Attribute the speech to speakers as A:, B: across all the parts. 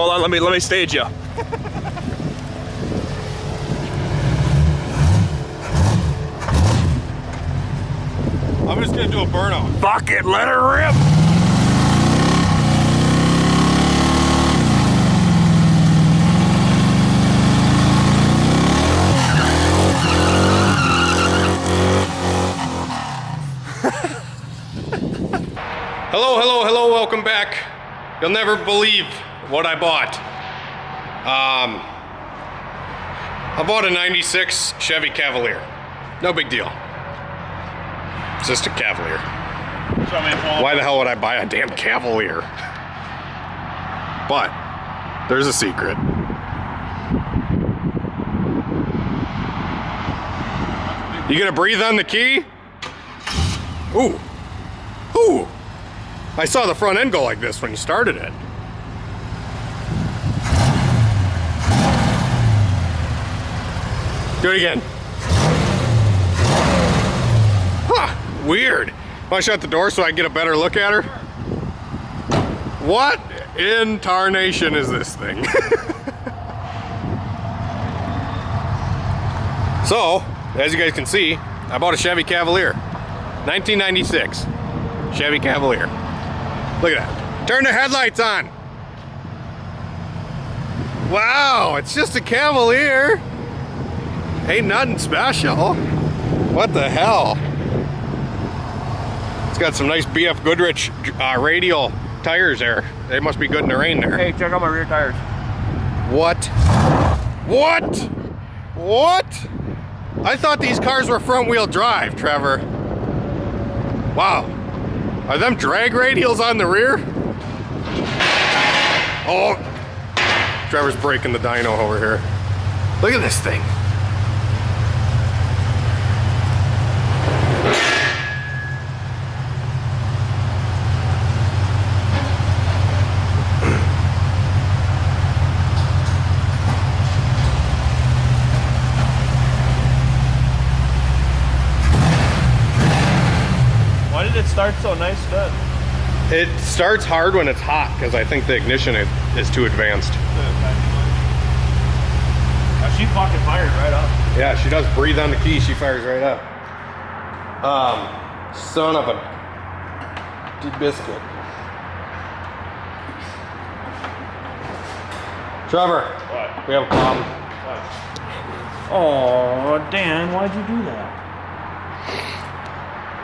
A: Hold on, let me stage you.
B: I'm just gonna do a burnout.
A: Fuck it, let her rip.
B: Hello, welcome back. You'll never believe what I bought. I bought a 96 Chevy Cavalier. No big deal. It's just a Cavalier. Why the hell would I buy a damn Cavalier? But there's a secret. You gonna breathe on the key? Ooh. Ooh. I saw the front end go like this when you started it. Do it again. Huh, weird. Want to shut the door so I can get a better look at her? What in tarnation is this thing? So, as you guys can see, I bought a Chevy Cavalier. 1996 Chevy Cavalier. Look at that. Turn the headlights on. Wow, it's just a Cavalier. Ain't nothing special. What the hell? It's got some nice BF Goodrich radial tires there. They must be good in the rain there.
A: Hey, check out my rear tires.
B: What? What? What? I thought these cars were front wheel drive, Trevor. Wow. Are them drag radials on the rear? Oh. Trevor's breaking the dyno over here. Look at this thing.
A: Why did it start so nice then?
B: It starts hard when it's hot because I think the ignition is too advanced.
A: She fucking fired right up.
B: Yeah, she does breathe on the key. She fires right up. Son of a biscuit. Trevor.
A: What?
B: We have a problem.
A: What? Oh, Dan, why'd you do that?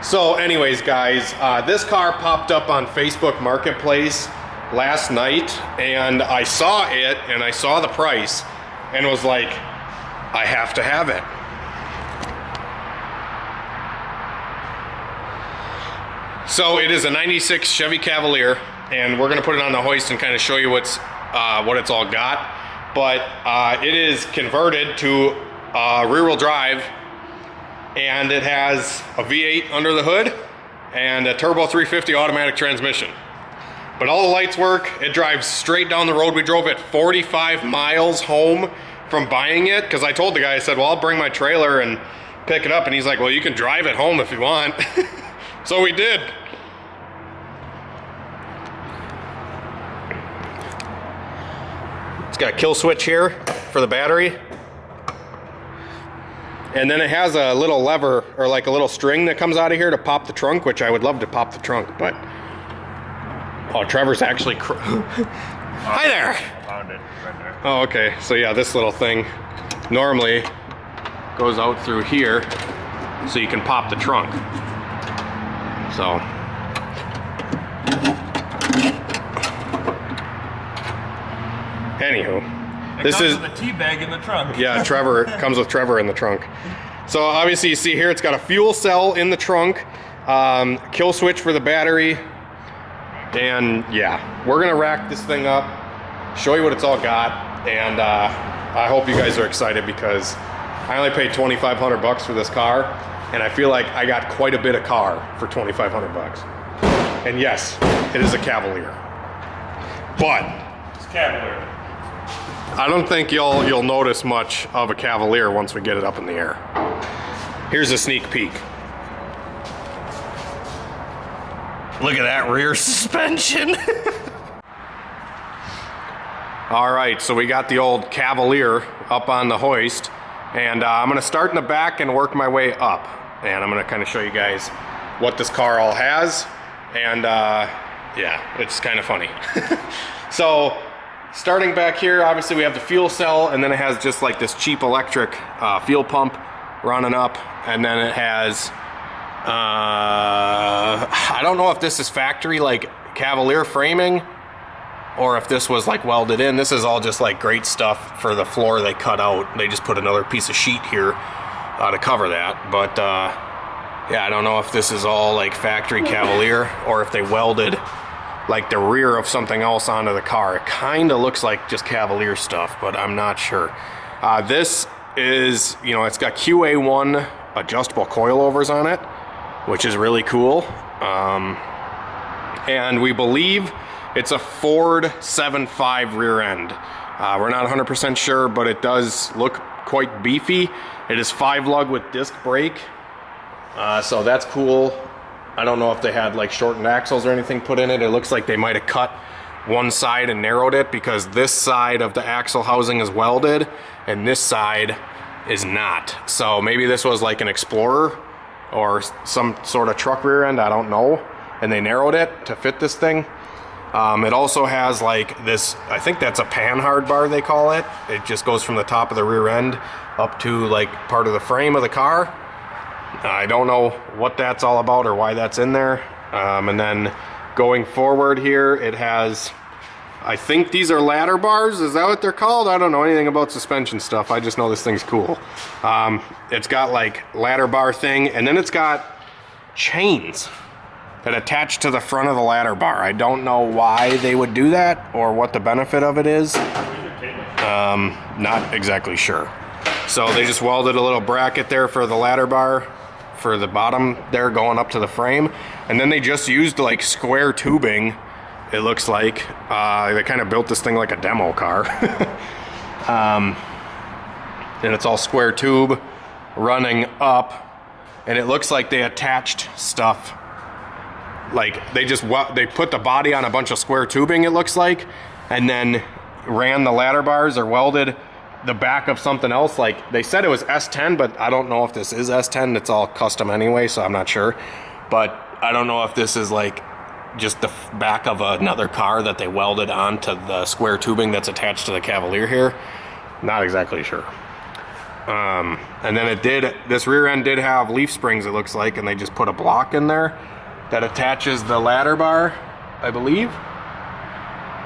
B: So anyways, guys, this car popped up on Facebook Marketplace last night, and I saw it, and I saw the price, and was like, I have to have it. So it is a 96 Chevy Cavalier, and we're gonna put it on the hoist and kind of show you what it's all got. But it is converted to rear-wheel drive, and it has a V8 under the hood and a turbo 350 automatic transmission. But all the lights work. It drives straight down the road. We drove it 45 miles home from buying it, because I told the guy, I said, well, I'll bring my trailer and pick it up, and he's like, well, you can drive it home if you want. So we did. It's got a kill switch here for the battery. And then it has a little lever, or like a little string that comes out of here to pop the trunk, which I would love to pop the trunk, but... Oh, Trevor's actually... Hi there!
A: Found it right there.
B: Oh, okay. So yeah, this little thing normally goes out through here so you can pop the trunk. So... Anywho. This is
A: the tea bag in the trunk.
B: Yeah, Trevor comes with Trevor in the trunk. So obviously you see here it's got a fuel cell in the trunk, kill switch for the battery, and yeah, we're gonna rack this thing up, show you what it's all got, and I hope you guys are excited because I only paid $2,500 for this car, and I feel like I got quite a bit of car for $2,500. And yes, it is a Cavalier, but
A: It's Cavalier.
B: I don't think you'll notice much of a Cavalier once we get it up in the air. Here's a sneak peek. Look at that rear suspension. All right, so we got the old Cavalier up on the hoist, and I'm gonna start in the back and work my way up. And I'm gonna kind of show you guys what this car all has. And yeah, it's kind of funny. So starting back here, obviously we have the fuel cell, and then it has just like this cheap electric fuel pump running up. And then it has, I don't know if this is factory like Cavalier framing, or if this was like welded in. This is all just like great stuff for the floor they cut out. They just put another piece of sheet here to cover that. But yeah, I don't know if this is all like factory Cavalier or if they welded like the rear of something else onto the car. It kind of looks like just Cavalier stuff, but I'm not sure. This is, you know, it's got QA1 adjustable coilovers on it, which is really cool. And we believe it's a Ford 7.5 rear end. We're not 100% sure, but it does look quite beefy. It is 5-lug with disc brake, so that's cool. I don't know if they had like shortened axles or anything put in it. It looks like they might have cut one side and narrowed it, because this side of the axle housing is welded and this side is not. So maybe this was like an Explorer or some sort of truck rear end, I don't know, and they narrowed it to fit this thing. It also has like this, I think that's a panhard bar they call it. It just goes from the top of the rear end up to like part of the frame of the car. I don't know what that's all about or why that's in there. And then going forward here, it has, I think these are ladder bars. Is that what they're called? I don't know anything about suspension stuff. I just know this thing's cool. It's got like ladder bar thing, and then it's got chains that attach to the front of the ladder bar. I don't know why they would do that or what the benefit of it is. Not exactly sure. So they just welded a little bracket there for the ladder bar for the bottom there going up to the frame. And then they just used like square tubing, it looks like. They kind of built this thing like a demo car. And it's all square tube running up. And it looks like they attached stuff. Like they put the body on a bunch of square tubing, it looks like, and then ran the ladder bars or welded the back of something else. Like they said it was S10, but I don't know if this is S10. It's all custom anyway, so I'm not sure. But I don't know if this is like just the back of another car that they welded onto the square tubing that's attached to the Cavalier here. Not exactly sure. And then this rear end did have leaf springs, it looks like, and they just put a block in there that attaches the ladder bar, I believe.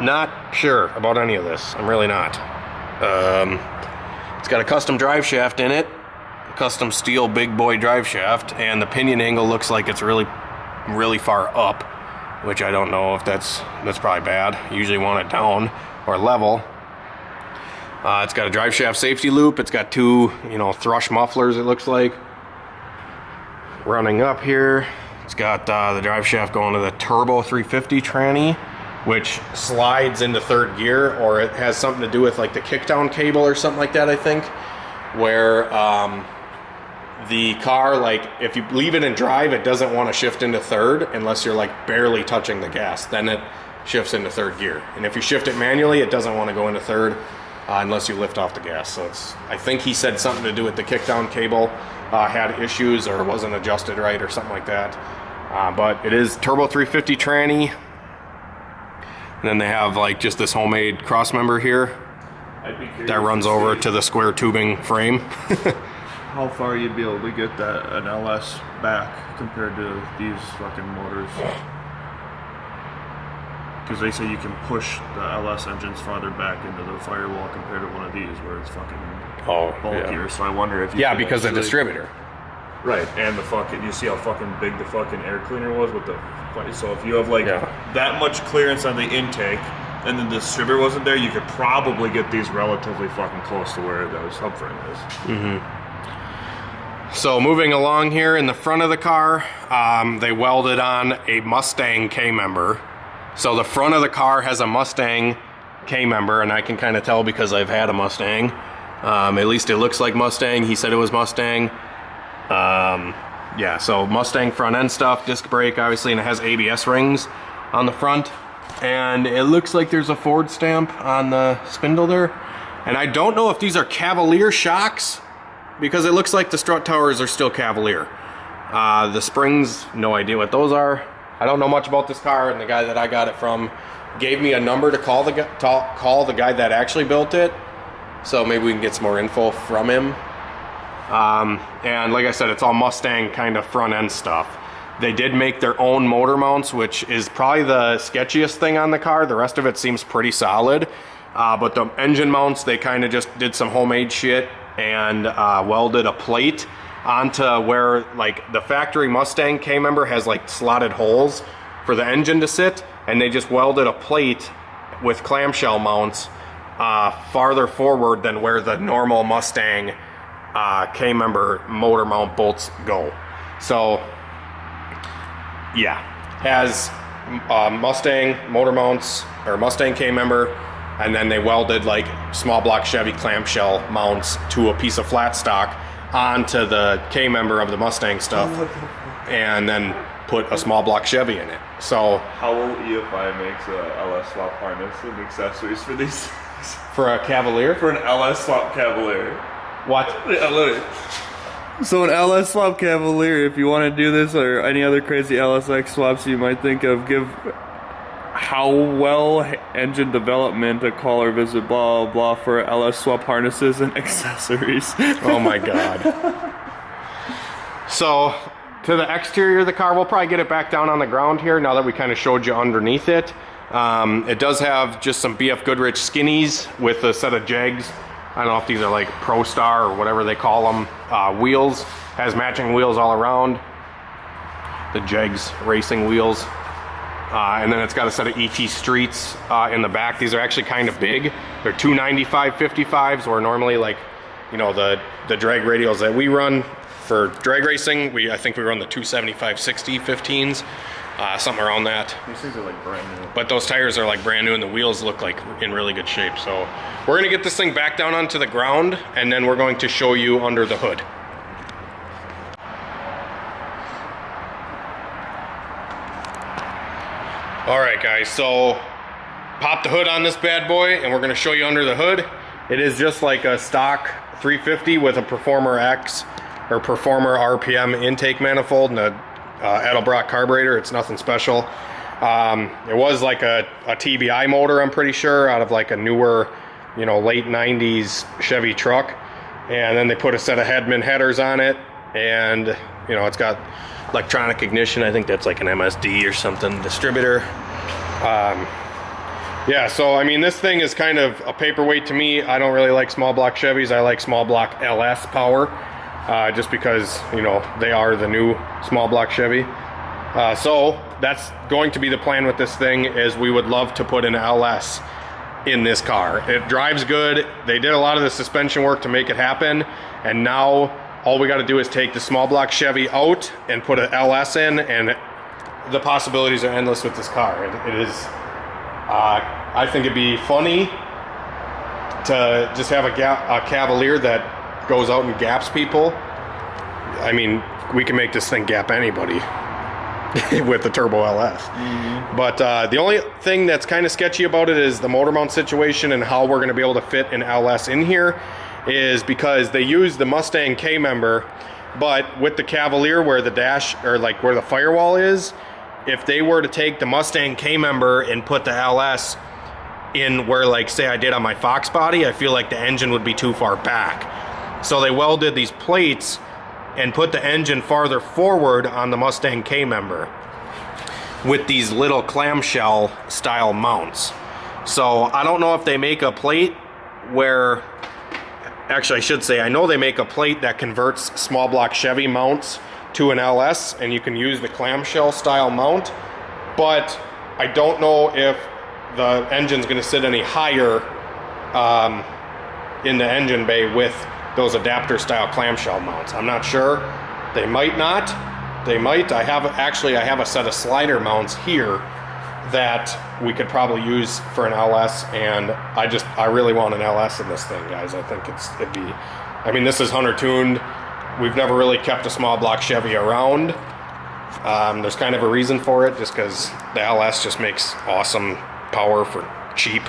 B: Not sure about any of this. I'm really not. It's got a custom drive shaft in it, a custom steel big boy drive shaft, and the pinion angle looks like it's really, really far up, which I don't know if that's probably bad. You usually want it down or level. It's got a drive shaft safety loop. It's got two, you know, thrush mufflers, it looks like, running up here. It's got the drive shaft going to the turbo 350 tranny, which slides into third gear, or it has something to do with like the kickdown cable or something like that, I think, where the car, like if you leave it in drive, it doesn't want to shift into third unless you're like barely touching the gas. Then it shifts into third gear. And if you shift it manually, it doesn't want to go into third unless you lift off the gas. So it's, I think he said something to do with the kickdown cable had issues or wasn't adjusted right or something like that. But it is turbo 350 tranny. And then they have like just this homemade cross member here that runs over to the square tubing frame.
C: How far you'd be able to get that an LS back compared to these fucking motors? Because they say you can push the LS engines farther back into the firewall compared to one of these where it's fucking bulkier. Yeah. So I wonder if you
B: because the distributor.
C: Right, and the fucking, you see how fucking big the fucking air cleaner was with the, so if you have like that much clearance on the intake and the distributor wasn't there, you could probably get these relatively fucking close to where the subframe is.
B: Mm-hmm. So moving along here in the front of the car, they welded on a Mustang K-Member. So the front of the car has a Mustang K-Member, and I can kind of tell because I've had a Mustang. At least it looks like Mustang. He said it was Mustang. Yeah, so Mustang front end stuff, disc brake obviously, and it has ABS rings on the front. and it looks like there's a Ford stamp on the spindle there. And I don't know if these are Cavalier shocks, because it looks like the strut towers are still Cavalier. The springs, no idea what those are. I don't know much about this car, and the guy that I got it from gave me a number to call the guy that actually built it. So maybe we can get some more info from him. And like I said, it's all Mustang kind of front end stuff. They did make their own motor mounts, which is probably the sketchiest thing on the car. The rest of it seems pretty solid. But the engine mounts, they kind of just did some homemade shit and welded a plate onto where, like, the factory Mustang K-Member has like slotted holes for the engine to sit, and they just welded a plate with clamshell mounts farther forward than where the normal Mustang K-Member motor mount bolts go. So yeah, has Mustang motor mounts, or Mustang K-Member, and then they welded like small block Chevy clamshell mounts to a piece of flat stock onto the K-Member of the Mustang stuff, and then put a small block Chevy in it. So
C: how will EFI makes a LS swap harness and accessories for these things?
B: For a Cavalier?
C: For an LS swap Cavalier.
B: What?
C: Yeah, look. So an LS swap Cavalier, if you want to do this or any other crazy LSX swaps you might think of, give how well engine development a call or visit blah blah blah for LS swap harnesses and accessories.
B: Oh my god. So to the exterior of the car, we'll probably get it back down on the ground here now that we kind of showed you underneath it. It does have just some BF Goodrich skinnies with a set of Jegs. I don't know if these are like Pro Star or whatever they call them. Wheels, has matching wheels all around. The Jegs racing wheels. And then it's got a set of ET Streets in the back. These are actually kind of big. They're 295 55s, or normally, like, you know, the drag radials that we run for drag racing, I think we run the 275 60 15s. Something around that.
C: These things are like brand new.
B: But those tires are like brand new, and the wheels look like in really good shape. So we're gonna get this thing back down onto the ground, and then we're going to show you under the hood. All right, guys, so pop the hood on this bad boy, and we're gonna show you under the hood. It is just like a stock 350 with a Performer X, or Performer RPM intake manifold, and a Edelbrock carburetor. It's nothing special. It was like a TBI motor, I'm pretty sure, out of like a newer, you know, late 90s Chevy truck. And then they put a set of Hedman headers on it, and, you know, it's got electronic ignition. I think that's like an MSD or something distributor. Yeah, so I mean, this thing is kind of a paperweight to me. I don't really like small block Chevys. I like small block LS power. Just because, you know, they are the new small block Chevy. So that's going to be the plan with this thing, is we would love to put an LS in this car. It drives good. They did a lot of the suspension work to make it happen, and now all we got to do is take the small block Chevy out and put an LS in, and the possibilities are endless with this car. It is, I think it'd be funny to just have a Cavalier that goes out and gaps people. I mean, we can make this thing gap anybody with the turbo LS. Mm-hmm. But the only thing that's kind of sketchy about it is the motor mount situation, and how we're going to be able to fit an LS in here is because they use the Mustang K-Member, but with the Cavalier, where the dash, or like where the firewall is, if they were to take the Mustang K-Member and put the LS in where, like, say I did on my Fox body, I feel like the engine would be too far back. So they welded these plates and put the engine farther forward on the Mustang K-Member with these little clamshell style mounts. So I don't know if they make a plate where, actually I should say, I know they make a plate that converts small block Chevy mounts to an LS, and you can use the clamshell style mount, but I don't know if the engine's gonna sit any higher in the engine bay with those adapter style clamshell mounts. I'm not sure. They might not. They might. I have a set of slider mounts here that we could probably use for an LS, and I really want an LS in this thing, guys. I think it'd be, I mean, this is Hunter tuned. We've never really kept a small block Chevy around, There's kind of a reason for it, just because the LS just makes awesome power for cheap.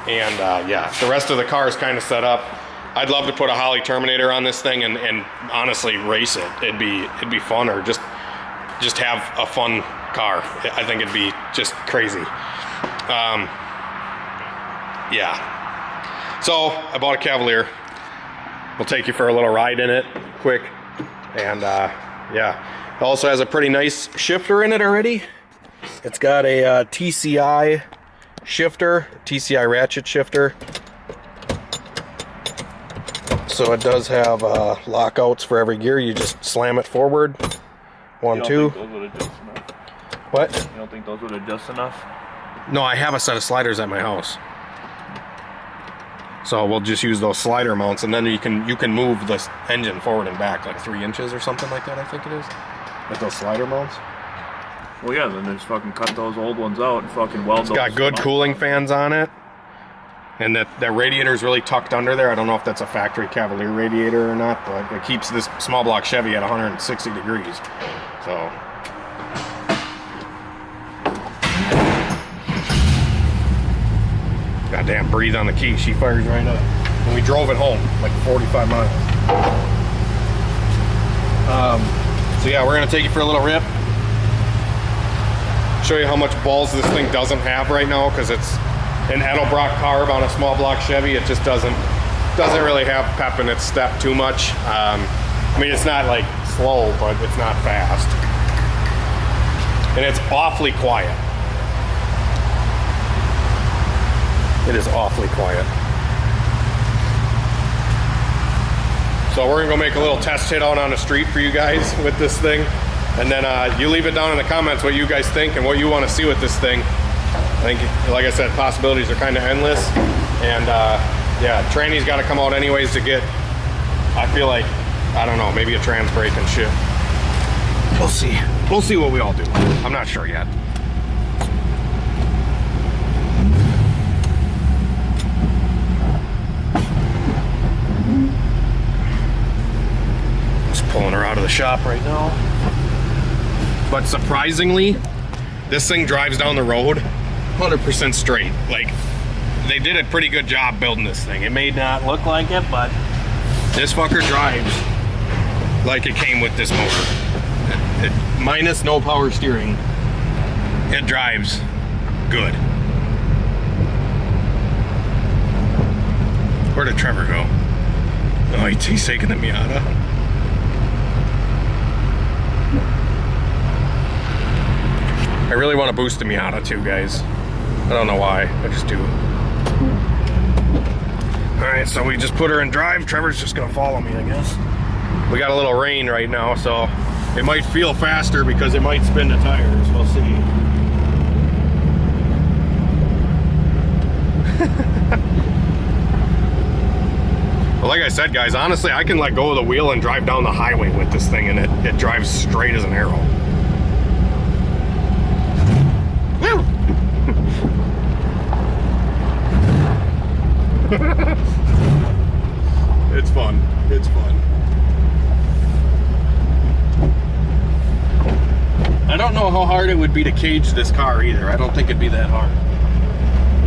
B: And yeah, the rest of the car is kind of set up. I'd love to put a Holley Terminator on this thing and honestly race it. It'd be fun, or just have a fun car. I think it'd be just crazy. Yeah. So I bought a Cavalier. We'll take you for a little ride in it, quick. And yeah, it also has a pretty nice shifter in it already. It's got a TCI shifter, TCI ratchet shifter. So it does have lockouts for every gear. You just slam it forward. 1, 2. What?
C: You don't think those would adjust enough?
B: No, I have a set of sliders at my house. So we'll just use those slider mounts, and then you can move the engine forward and back like 3 inches or something like that, I think it is. With those slider mounts.
C: Well, yeah, then just fucking cut those old ones out and fucking weld those.
B: It's got good cooling fans on it. And that radiator is really tucked under there. I don't know if that's a factory Cavalier radiator or not, but it keeps this small block Chevy at 160 degrees. So. Goddamn, breathe on the key. She fires right up. And we drove it home, like 45 miles. So yeah, we're gonna take you for a little rip. Show you how much balls this thing doesn't have right now, because it's an Edelbrock carb on a small block Chevy. It just doesn't really have pep in its step too much. I mean, it's not like slow, but it's not fast. And it's awfully quiet. It is awfully quiet. So we're gonna go make a little test hit out on the street for you guys with this thing. And then you leave it down in the comments what you guys think and what you want to see with this thing. I think, like I said, possibilities are kind of endless. And yeah, tranny's got to come out anyways to get, I feel like, I don't know, maybe a trans brake and shit. We'll see. We'll see what we all do. I'm not sure yet. Just pulling her out of the shop right now. But surprisingly, this thing drives down the road 100% straight. Like, they did a pretty good job building this thing. It may not look like it, but this fucker drives like it came with this motor. Minus no power steering, it drives good. Where did Trevor go? Oh, he's taking the Miata. I really want to boost the Miata too, guys. I don't know why, I just do. Alright, so we just put her in drive. Trevor's just gonna follow me, I guess. We got a little rain right now, so it might feel faster because it might spin the tires. We'll see. Well, like I said, guys, honestly, I can let go of the wheel and drive down the highway with this thing, and it drives straight as an arrow. It's fun. It's fun. I don't know how hard it would be to cage this car either. I don't think it'd be that hard.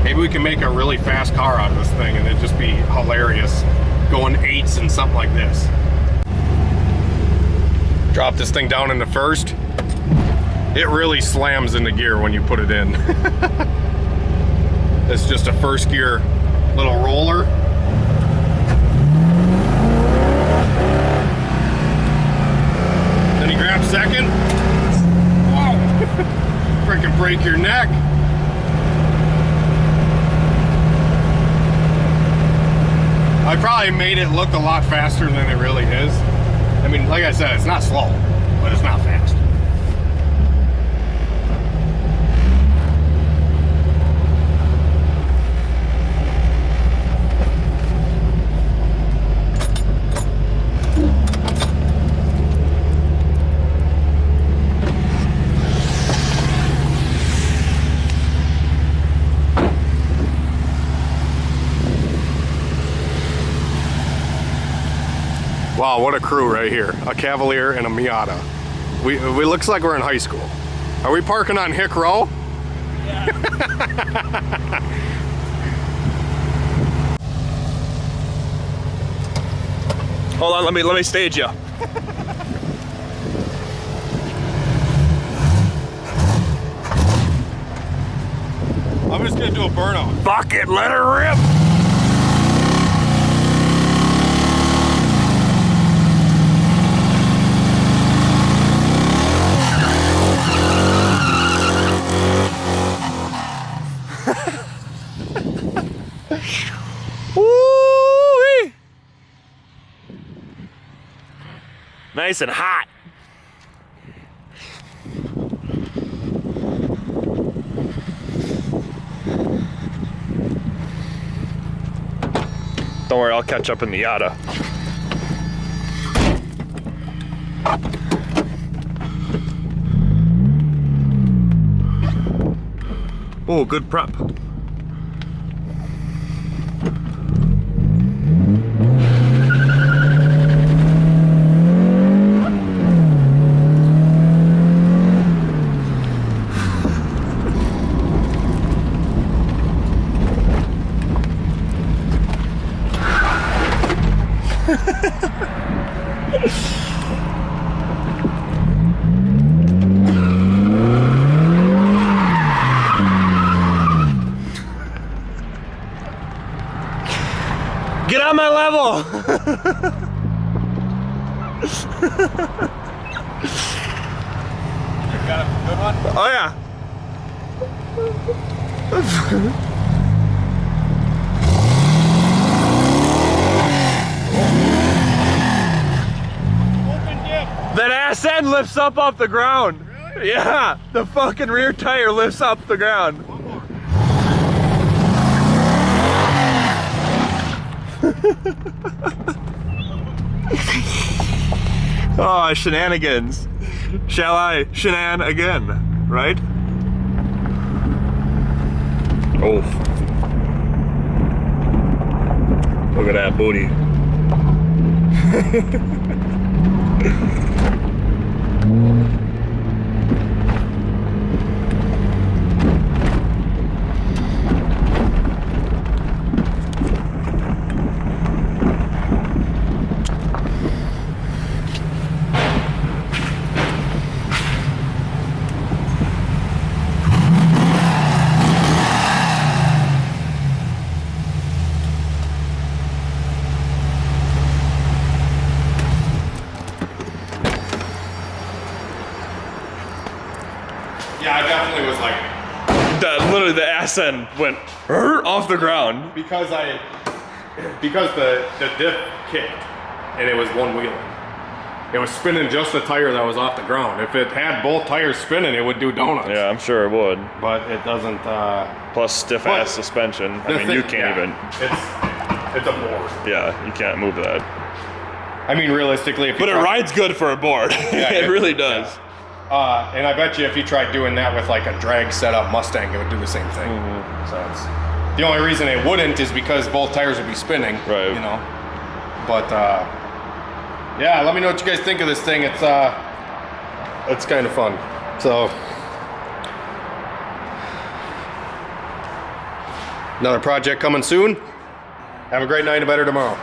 B: Maybe we can make a really fast car out of this thing and it'd just be hilarious going 8s and something like this. Drop this thing down into first. It really slams into gear when you put it in. It's just a first gear little roller. Then you grab second. Whoa! Freaking break your neck. I probably made it look a lot faster than it really is. I mean, like I said, it's not slow, but it's not fast. Wow, what a crew right here. A Cavalier and a Miata. We looks like we're in high school. Are we parking on Hick Row?
C: Yeah. Hold on, let me stage you.
B: I'm just gonna do a burnout.
C: Fuck it, let her rip. Woo-wee. Nice and hot. Don't worry, I'll catch up in the Yada. Oh, good prep. Get on my level!
B: You got a good one?
C: Oh yeah. That ass end lifts up off the ground. Really? Yeah, the fucking rear tire lifts up the ground. Oh, shenanigans. Shall I shenan again, right? Oh. Look at that booty.
B: Yeah, I definitely was like,
C: Literally the ass end went off the ground.
B: because the diff kicked and it was one wheeling. It was spinning just the tire that was off the ground. If it had both tires spinning, it would do donuts.
C: Yeah, I'm sure it would.
B: But it doesn't.
C: Plus stiff ass suspension. I mean, you can't even.
B: It's a board.
C: Yeah, you can't move that.
B: I mean, realistically, if you
C: But it rides good for a board. It really does.
B: Yeah. And I bet you if you tried doing that with like a drag setup Mustang, it would do the same thing. So it's the only reason it wouldn't is because both tires would be spinning.
C: Right.
B: You know. But yeah, let me know what you guys think of this thing. It's kind of fun. So another project coming soon. Have a great night and a better tomorrow.